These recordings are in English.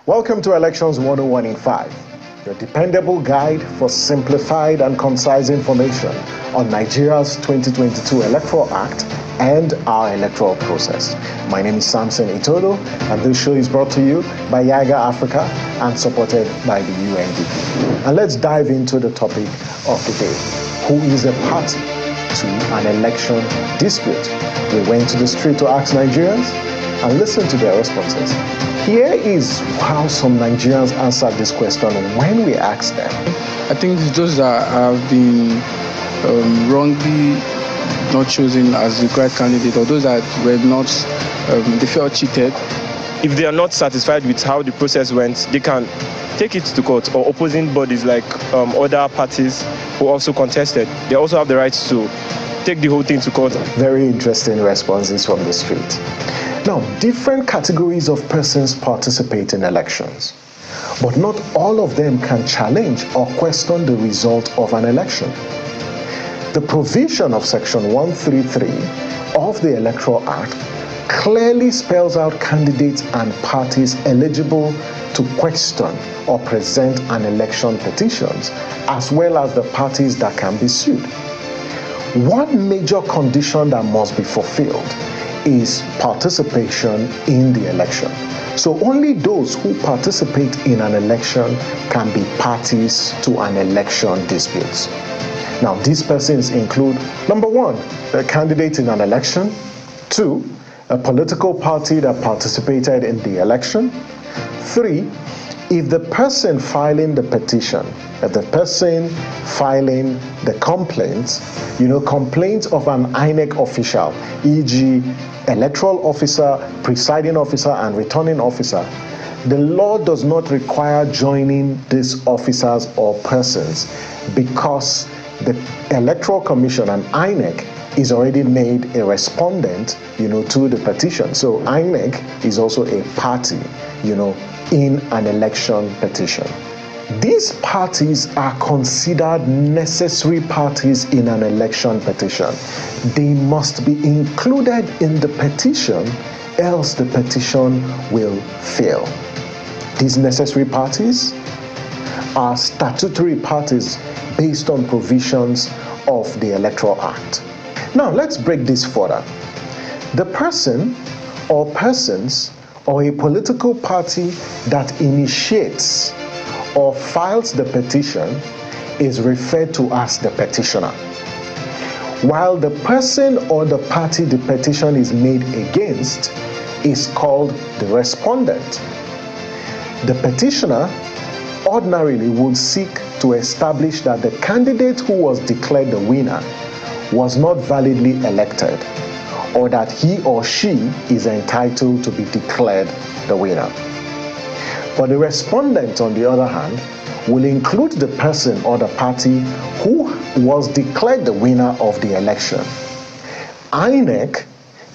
Welcome to Elections 101 in 5, your dependable guide for simplified and concise information on Nigeria's 2022 Electoral Act and our electoral process. My name is Samson Itodo, and this show is brought to you by Yaga Africa and supported by the UNDP. And let's dive into the topic of the day. Who is a party to an election dispute? We went to the street to ask Nigerians and listen to their responses. Here is how some Nigerians answered this question when we asked them. I think it's those that have been wrongly not chosen as the correct candidate, or those that were not, they felt cheated. If they are not satisfied with how the process went, they can take it to court, or opposing bodies like other parties who also contested. They also have the right to take the whole thing to court. Very interesting responses from the street. Now, different categories of persons participate in elections, but not all of them can challenge or question the result of an election. The provision of Section 133 of the Electoral Act clearly spells out candidates and parties eligible to question or present an election petitions, as well as the parties that can be sued. One major condition that must be fulfilled is participation in the election. So only those who participate in an election can be parties to an election dispute. Now, these persons include, number one, a candidate in an election; two, a political party that participated in the election; three, if the person filing the petition, the person filing the complaint, complaint of an INEC official, e.g., electoral officer, presiding officer, and returning officer, the law does not require joining these officers or persons because the Electoral Commission and INEC is already made a respondent, to the petition. So INEC is also a party, in an election petition. These parties are considered necessary parties in an election petition. They must be included in the petition, else the petition will fail. These necessary parties are statutory parties based on provisions of the Electoral Act. Now, let's break this further. The person or persons or a political party that initiates or files the petition is referred to as the petitioner, while the person or the party the petition is made against is called the respondent. The petitioner ordinarily would seek to establish that the candidate who was declared the winner was not validly elected, or that he or she is entitled to be declared the winner. But the respondent, on the other hand, will include the person or the party who was declared the winner of the election. INEC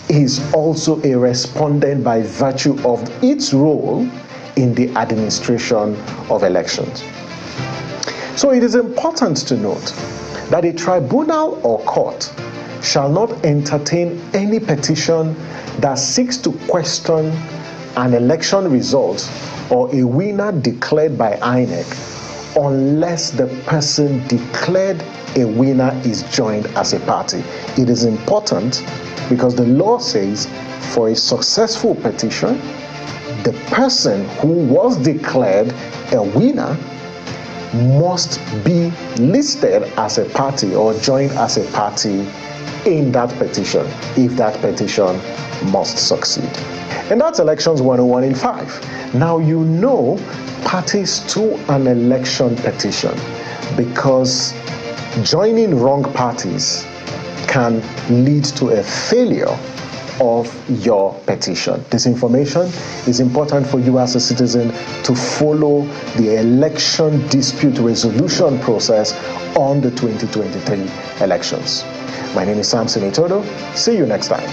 is also a respondent by virtue of its role in the administration of elections. So it is important to note that a tribunal or court shall not entertain any petition that seeks to question an election result or a winner declared by INEC unless the person declared a winner is joined as a party. It is important because the law says for a successful petition, the person who was declared a winner must be listed as a party or joined as a party in that petition if that petition must succeed. And that's Elections 101 in 5. Now you know parties to an election petition, because joining wrong parties can lead to a failure of your petition. This information is important for you as a citizen to follow the election dispute resolution process on the 2023 elections. My name is Samson Itodo. See you next time.